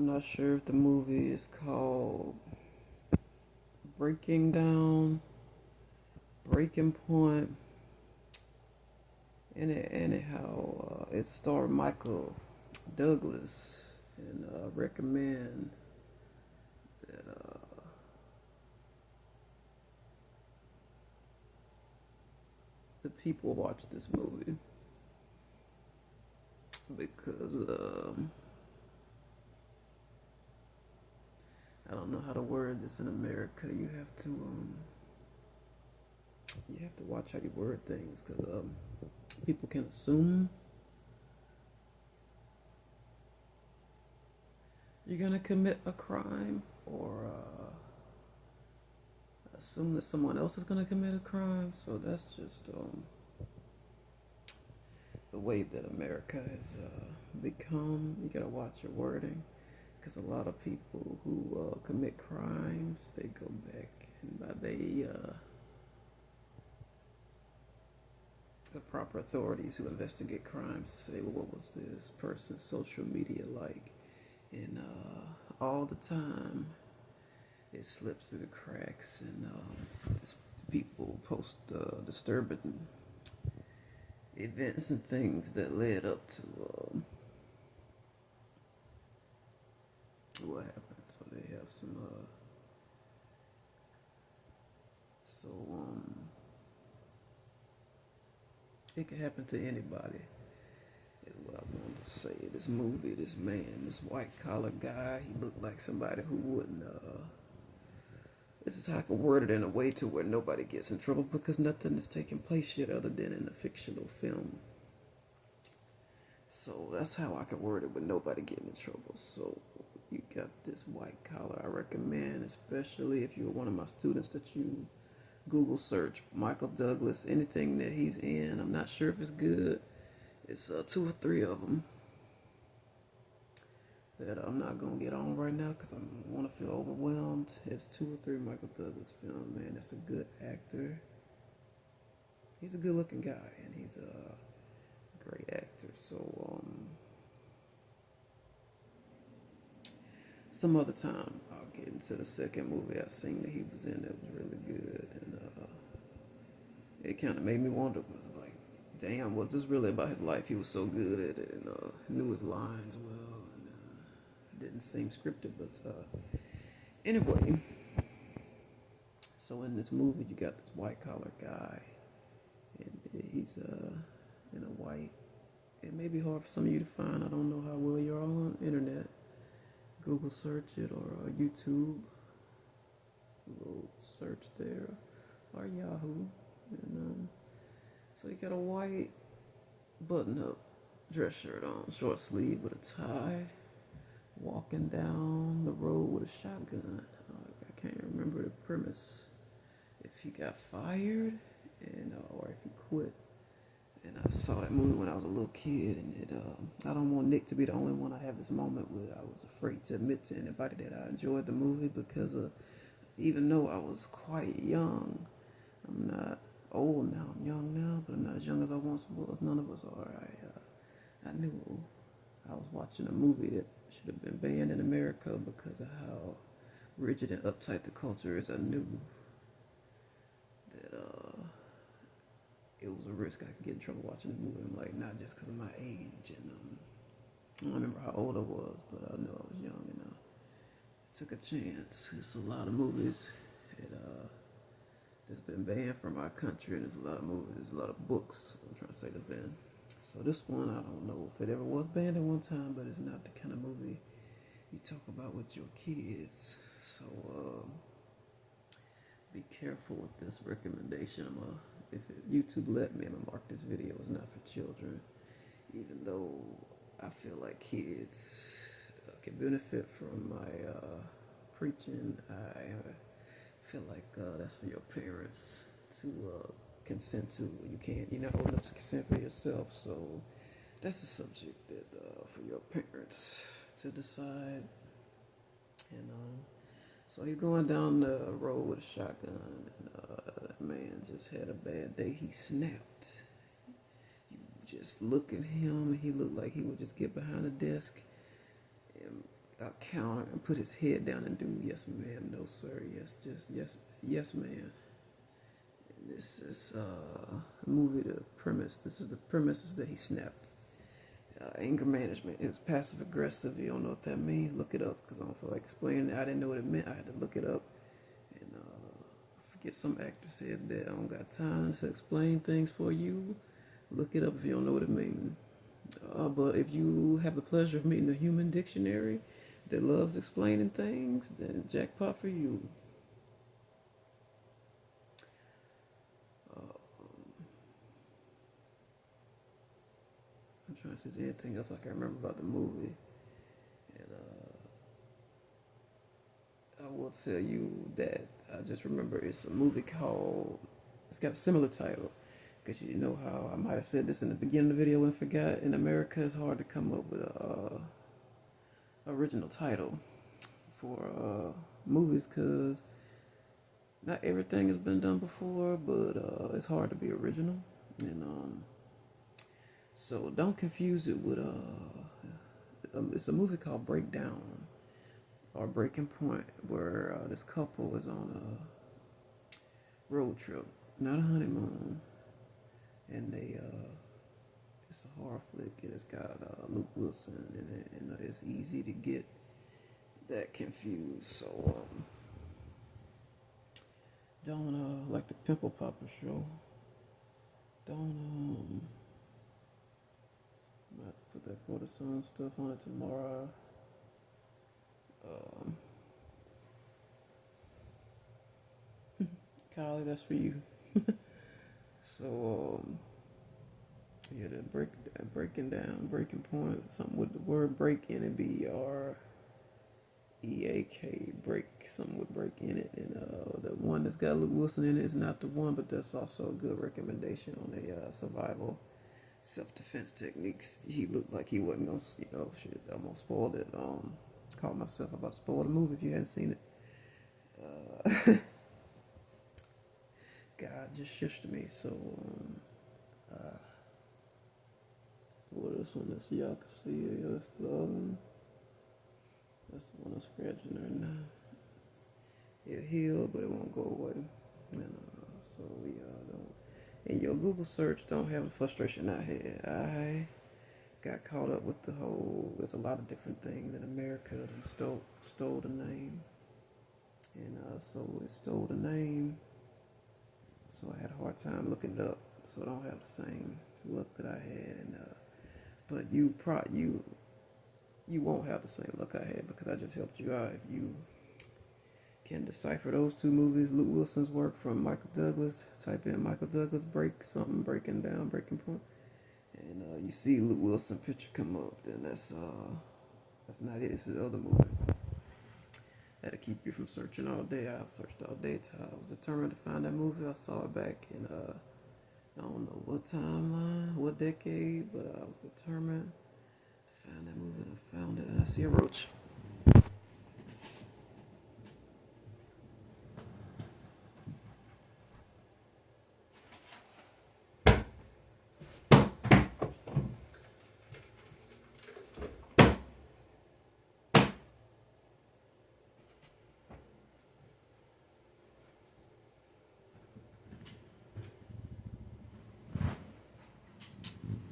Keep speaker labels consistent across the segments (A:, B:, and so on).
A: not sure if the movie is called Breaking Down, Breaking Point. Anyhow, it starred Michael Douglas, and recommend that the people watch this movie because I don't know how to word this in America. You have to watch how you word things because people can assume you're gonna commit a crime or assume that someone else is gonna commit a crime. So that's just the way that America has become. You gotta watch your wording because a lot of people who commit crimes, they go back and the proper authorities who investigate crimes say, well, what was this person's social media like? And all the time, it slips through the cracks, and people post disturbing events and things that led up to what happened. So they have some so it can happen to anybody. Is what I wanted to say. This movie, this man, this white collar guy, he looked like somebody who wouldn't. This is how I can word it in a way to where nobody gets in trouble because nothing is taking place yet other than in a fictional film. So that's how I can word it with nobody getting in trouble. So you got this white collar. I recommend, especially if you're one of my students, that you Google search Michael Douglas, anything that he's in. I'm not sure if it's good. It's two or three of them that I'm not gonna get on right now because I want to feel overwhelmed. It's two or three Michael Douglas films. Man, that's a good actor. He's a good-looking guy, and he's a great actor. So some other time I'll get into the second movie I seen that he was in that was really good, and it kind of made me wonder. Was like, damn, was this really about his life? He was so good at it, and knew his lines well, and didn't seem scripted. But anyway, so in this movie, you got this white collar guy, and he's in a white. It may be hard for some of you to find. I don't know how well you're on the internet. Google search it or YouTube. Google search there or Yahoo. And so you got a white button-up dress shirt on, short sleeve with a tie, walking down the road with a shotgun. I can't remember the premise. If he got fired, and or if he quit. And I saw that movie when I was a little kid, and I don't want Nick to be the only one I have this moment with. I was afraid to admit to anybody that I enjoyed the movie because even though I was quite young, I'm not old now. I'm young now, but I'm not as young as I once was. None of us are. I knew I was watching a movie that should have been banned in America because of how rigid and uptight the culture is. I knew that it was a risk I could get in trouble watching the movie. I'm like, not just because of my age, and I don't remember how old I was, but I know I was young and took a chance. It's a lot of movies that's been banned from our country, and there's a lot of movies, there's a lot of books. I'm trying to say that's banned. So this one, I don't know if it ever was banned at one time, but it's not the kind of movie you talk about with your kids. So be careful with this recommendation. If YouTube let me, I'm gonna mark this video as not for children, even though I feel like kids can benefit from my preaching. I feel like that's for your parents to consent to. You're not old enough to consent for yourself, so that's a subject that for your parents to decide. And so you're going down the road with a shotgun, and that man just had a bad day. He snapped. You just look at him, and he looked like he would just get behind a desk and without counter and put his head down and do yes ma'am, no sir, yes, just yes ma'am. This is a movie. The premise. This is the premises that he snapped. Anger management. It was passive aggressive. You don't know what that means? Look it up because I don't feel like explaining it. I didn't know what it meant. I had to look it up. And I forget, some actor said that I don't got time to explain things for you. Look it up if you don't know what it means. But if you have the pleasure of meeting a human dictionary that loves explaining things, then jackpot for you. I'm trying to see if there's anything else I can remember about the movie. And I will tell you that I just remember it's a movie called, it's got a similar title. Because you know how I might have said this in the beginning of the video and forgot, in America it's hard to come up with a original title for movies because not everything has been done before, but it's hard to be original. And so don't confuse it with it's a movie called Breakdown or Breaking Point, where this couple is on a road trip, not a honeymoon, and they it's a horror flick, and it's got Luke Wilson in it, and it's easy to get that confused. So don't like the Pimple Popper show. Don't I have to put that Quarter Sun stuff on it tomorrow. Kylie, that's for you. So yeah, the breaking down, breaking point, something with the word break in it, BREAK, break, something with break in it. And the one that's got Luke Wilson in it is not the one, but that's also a good recommendation on the survival self-defense techniques. He looked like he wasn't gonna, shit, I almost spoiled it. Caught myself about to spoil the movie if you hadn't seen it. God just shushed me, so what this one? That's y'all can see it. That's the other one. That's the one I'm scratching right now. It healed, but it won't go away. And so we don't. In your Google search, don't have the frustration I had. I got caught up with the whole. There's a lot of different things in America that stole the name, and so it stole the name. So I had a hard time looking it up. So I don't have the same look that I had, and but you won't have the same look I had because I just helped you out. If you can decipher those two movies, Luke Wilson's work from Michael Douglas, type in Michael Douglas breaking down, breaking point, and you see Luke Wilson picture come up, then that's not it. It's the other movie. That'll keep you from searching all day. I searched all day till I was determined to find that movie. I saw it back in I don't know what timeline, what decade, but I was determined to find that movie, and I found it, and I see a roach.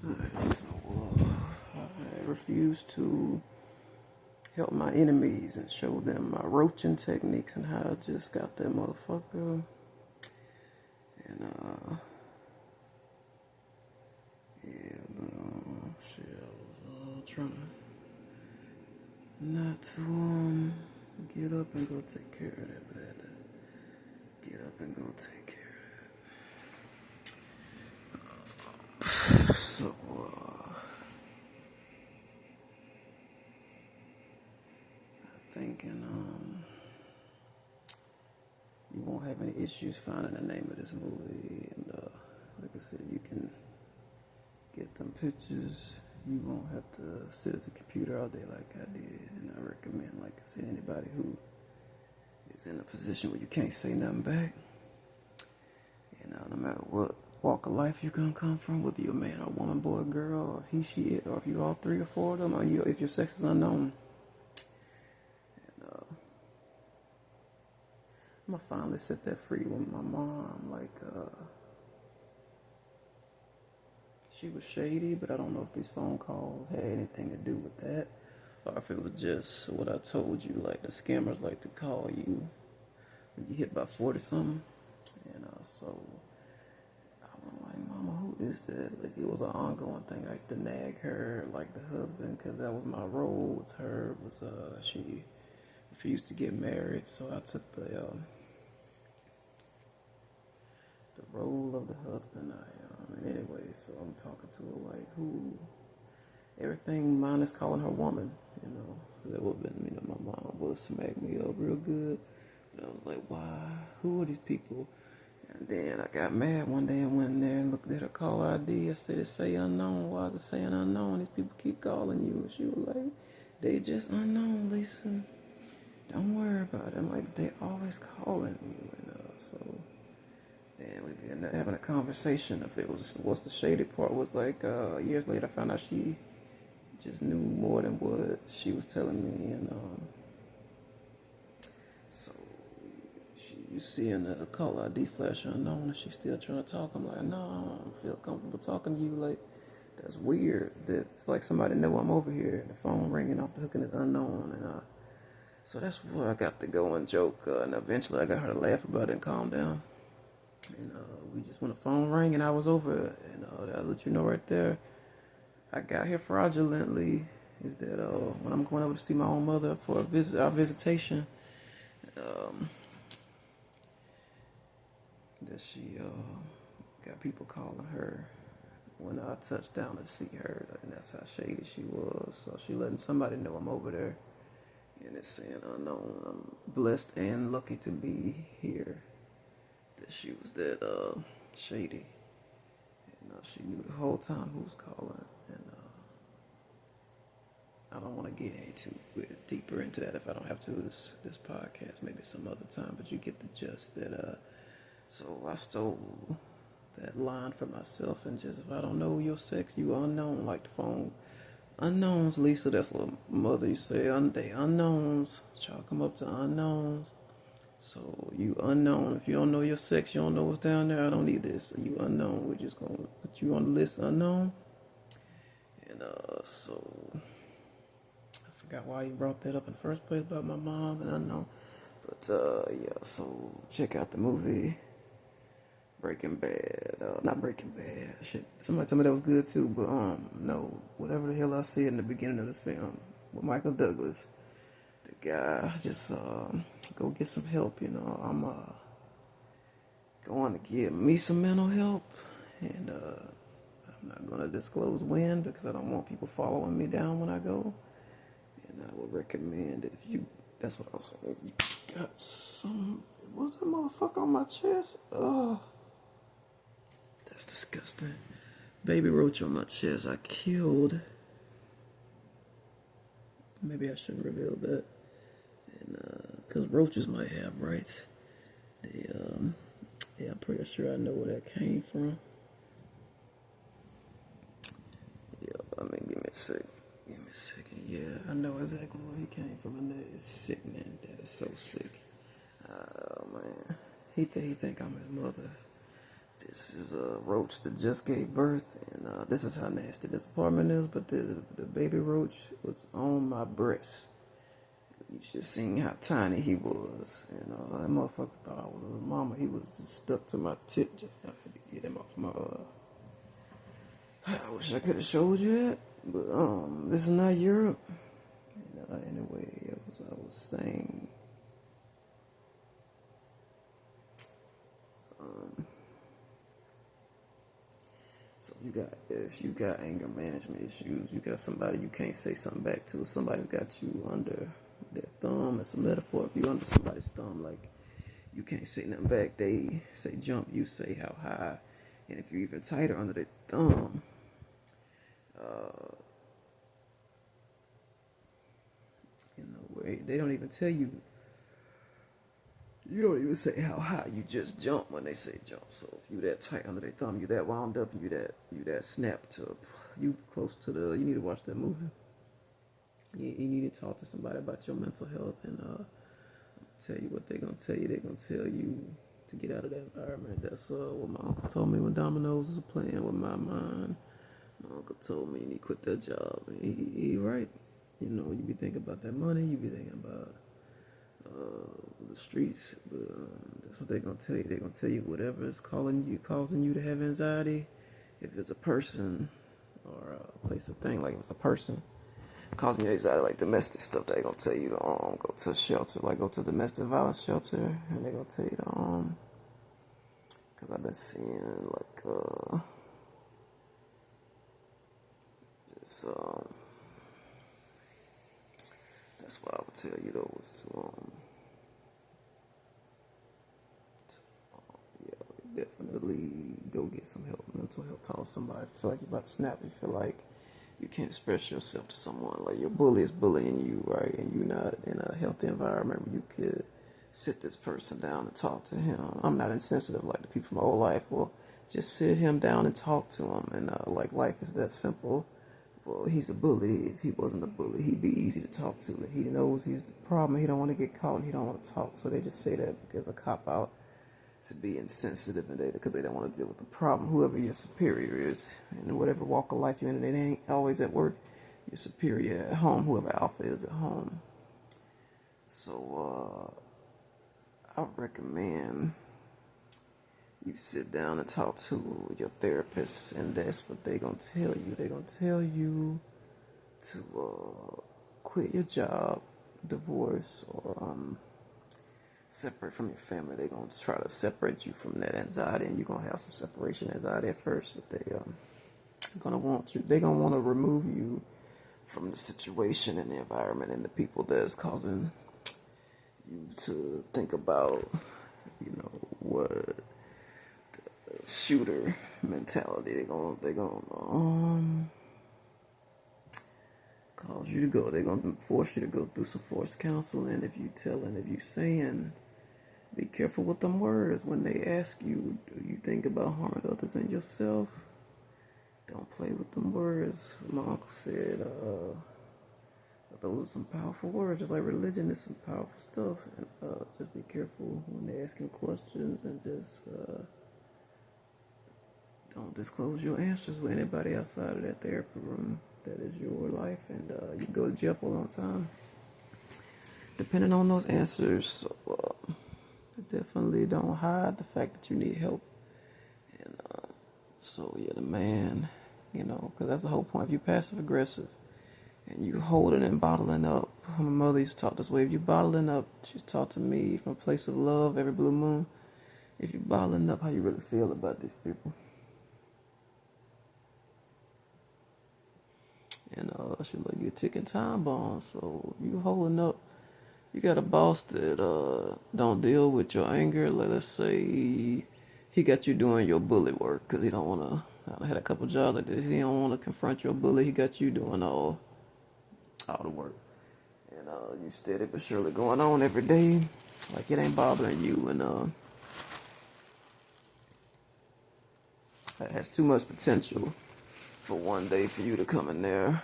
A: I refuse to help my enemies and show them my roaching techniques and how I just got that motherfucker. And yeah, but shit, I was trying not to get up and go take care of that, but I had to get up and go take care of that. So thinking you won't have any issues finding the name of this movie, and like I said, you can get them pictures. You won't have to sit at the computer all day like I did. And I recommend, like I said, anybody who is in a position where you can't say nothing back, no matter what walk of life you're gonna come from, whether you're a man or a woman, boy or girl, or he, she, it, or if you all three or four of them, or if your sex is unknown, finally set that free with my mom. Like, she was shady, but I don't know if these phone calls had anything to do with that, or if it was just what I told you, like the scammers like to call you when you hit about 40 something. And so I was like, Mama, who is that? Like, it was an ongoing thing. I used to nag her, like the husband, because that was my role with her. Was she refused to get married, so I took the role of the husband. Anyway, so I'm talking to her like, who? Everything minus calling her woman, you know. That would have been, you know, my mom would have smacked me up real good. But I was like, why? Who are these people? And then I got mad one day and went in there and looked at her caller ID. I said, it say unknown. Why is it saying unknown? These people keep calling you. And she was like, they just unknown, Lisa. Don't worry about it. I'm like, they always calling you. And so then we ended up having a conversation. If it was, what's the shady part was like, years later I found out she just knew more than what she was telling me. And so you see in the caller ID flash unknown, and she's still trying to talk. I'm like, no, I don't feel comfortable talking to you. Like, that's weird. That it's like somebody know I'm over here. And the phone ringing off the hook and it's unknown. And so that's where I got to go and joke. And eventually I got her to laugh about it and calm down. And we just, when the phone rang and I was over it, and I'll let you know right there, I got here fraudulently. Is that when I'm going over to see my own mother for our visitation, that she got people calling her when I touched down to see her, and that's how shady she was. So she letting somebody know I'm over there, and it's saying unknown. I'm blessed and lucky to be here. That she was that shady, and she knew the whole time who was calling, and I don't want to get deeper into that if I don't have to this podcast, maybe some other time, but you get the gist that so I stole that line for myself, and just, if I don't know your sex, you unknown, like the phone. Unknowns, Lisa, that's what mother you say, they unknowns, chalk them up to unknowns. So you unknown, if you don't know your sex, you don't know what's down there, I don't need this. So you unknown, we're just gonna put you on the list unknown. And so I forgot why you brought that up in the first place about my mom and unknown. But yeah, so check out the movie Breaking Bad. Not Breaking Bad. Shit. Somebody told me that was good too, but no. Whatever the hell I said in the beginning of this film with Michael Douglas, the guy just go get some help. You know, I'm going to get me some mental help, and I'm not gonna disclose when because I don't want people following me down when I go. And I would recommend that if you, that's what I was saying. You got some. What's that motherfucker on my chest? That's disgusting. Baby roach on my chest. I killed. Maybe I shouldn't reveal that. And because roaches might have rights. They yeah, I'm pretty sure I know where that came from. Yeah, I mean, give me a sec. Give me a second. Yeah, I know exactly where he came from, and that is sickening. That is so sick. Oh man, he think I'm his mother. This is a roach that just gave birth, and this is how nasty this apartment is. But the baby roach was on my breast. You should have seen how tiny he was. And that motherfucker thought I was his mama. He was just stuck to my tip. Just I had to get him off my. I wish I could have showed you that, but this is not Europe. Anyway, as I was saying. So if you got anger management issues, you got somebody you can't say something back to, somebody's got you under their thumb. It's a metaphor. If you under somebody's thumb, like you can't say nothing back, they say jump, you say how high. And if you're even tighter under their thumb, they don't even tell you. You don't even say how high, you just jump when they say jump. So if you that tight under their thumb, you that wound up, you that snapped up, you close to you need to watch that movie. You need to talk to somebody about your mental health, and tell you what they're gonna tell you. They're gonna tell you to get out of that environment. That's what my uncle told me when Domino's was playing with my mind. My uncle told me, and he quit that job. And he right. You know, you be thinking about that money. You be thinking about the streets. But that's what they're gonna tell you. They're gonna tell you whatever is causing you to have anxiety. If it's a person or a place or thing, like if it's a person causing you anxiety, like domestic stuff, they gonna tell you to go to a shelter, like go to a domestic violence shelter, and they gonna tell you to because I've been seeing like just that's what I would tell you though, was yeah, definitely go get some help, mental health. Talk to somebody. Feel like you're about to snap. You feel like you can't express yourself to someone. Like your bully is bullying you, right? And you're not in a healthy environment where you could sit this person down and talk to him. I'm not insensitive like the people from my old life. Well, just sit him down and talk to him. And like life is that simple. Well, he's a bully. If he wasn't a bully, he'd be easy to talk to. He knows he's the problem. He don't want to get caught, and he don't want to talk. So they just say that because a cop out to be insensitive and because they don't want to deal with the problem. Whoever your superior is, in whatever walk of life you're in, it ain't always at work. Your superior at home, whoever alpha is at home. So I recommend you sit down and talk to your therapist, and that's what they're going to tell you. They're going to tell you to quit your job, divorce, or separate from your family. They're going to try to separate you from that anxiety, and you're going to have some separation anxiety at first, but they're going to want to remove you from the situation and the environment and the people that's causing you to think about, what shooter mentality. They're gonna cause you to go. They're gonna force you to go through some forced counseling. If you saying, be careful with them words when they ask you, do you think about harming others and yourself? Don't play with them words. My uncle said, those are some powerful words, just like religion is some powerful stuff. And just be careful when they ask him questions, and just don't disclose your answers with anybody outside of that therapy room. That is your life, and you go to jail for a long time, depending on those answers. So definitely don't hide the fact that you need help. And so yeah, the man, because that's the whole point. If you passive aggressive and you holding and bottling up, my mother used to talk this way. If you bottling up, she's taught to me from a place of love every blue moon. If you bottling up, how you really feel about these people. And she like you a ticking time bomb. So you holding up. You got a boss that don't deal with your anger. Let us say he got you doing your bully work because he don't want to. I had a couple jobs like this. He don't want to confront your bully. He got you doing all the work. And you steady but surely going on every day. Like it ain't bothering you. And it has too much potential for one day for you to come in there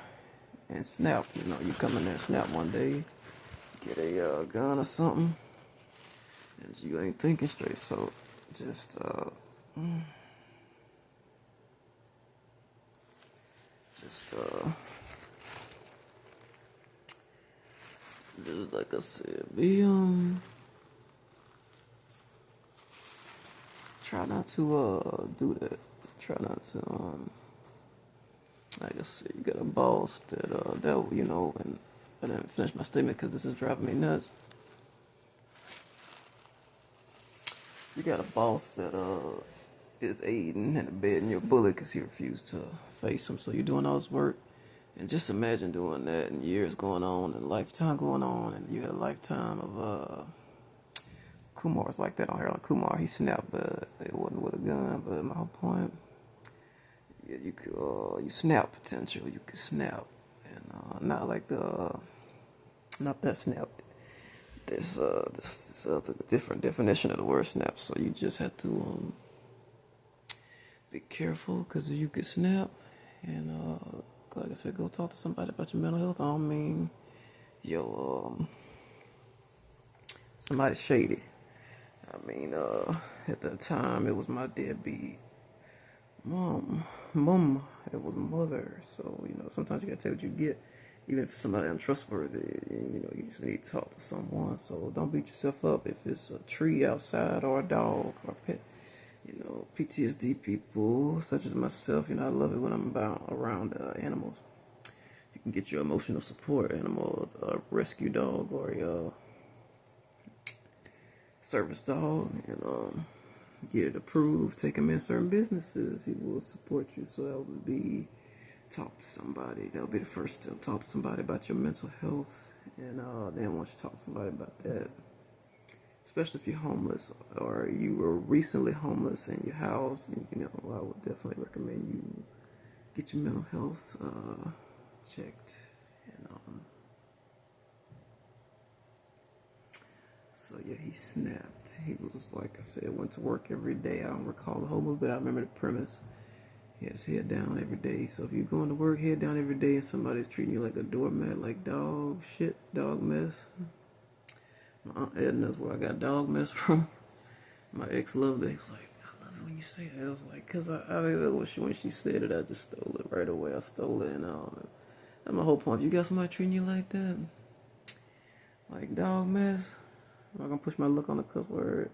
A: and snap. You come in there and snap one day, get a gun or something, and you ain't thinking straight. So just like I said, try not to do that. Try not to like I said, you got a boss that and I didn't finish my statement because this is driving me nuts. You got a boss that is aiding and abetting your bully because he refused to face him. So you're doing all this work, and just imagine doing that and years going on and lifetime going on, and you had a lifetime of Kumar's like that on Harold Kumar. He snapped, but it wasn't with a gun. But my whole point, yeah, you could you snap potential. You could snap, and not like not that snap. This other different definition of the word snap. So you just have to be careful because you could snap, and like I said, go talk to somebody about your mental health. I don't mean your somebody shady. I mean, at the time it was my deadbeat mom, it was mother. So, sometimes you gotta take what you get. Even if somebody untrustworthy, you just need to talk to someone. So don't beat yourself up if it's a tree outside or a dog or a pet. PTSD people, such as myself, I love it when I'm around animals. You can get your emotional support animal, a rescue dog or a service dog, and get it approved. Take him in certain businesses. He will support you. So that would be talk to somebody. That would be the first step. Talk to somebody about your mental health, and then once you talk to somebody about that, especially if you're homeless or you were recently homeless and you're housed, I would definitely recommend you get your mental health checked. And so yeah, he snapped. He was, like I said, went to work every day. I don't recall the whole movie, but I remember the premise. He has head down every day. So if you're going to work head down every day and somebody's treating you like a doormat, like dog shit, dog mess. My Aunt Edna's where I got dog mess from. My ex loved it. He was like, I love it when you say that. I was like, because when she said it, I just stole it right away. I stole it, and that's my whole point. You got somebody treating you like that, like dog mess, I'm not going to push my luck on the cuss word.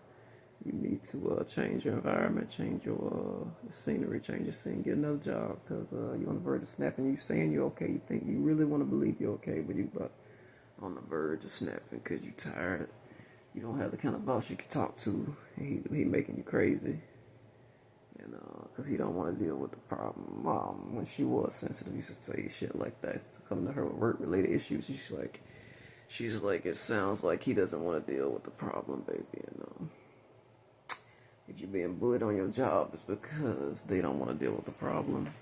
A: You need to change your environment, change your scenery, change your scene, get another job, because you're on the verge of snapping. You saying you're okay. You think you really want to believe you're okay, but you about on the verge of snapping because you're tired. You don't have the kind of boss you can talk to. He making you crazy, because he don't want to deal with the problem. Mom, when she was sensitive, used to say shit like that. Used to come to her with work-related issues. She's like, it sounds like he doesn't want to deal with the problem, baby. If you're being bullied on your job, it's because they don't want to deal with the problem.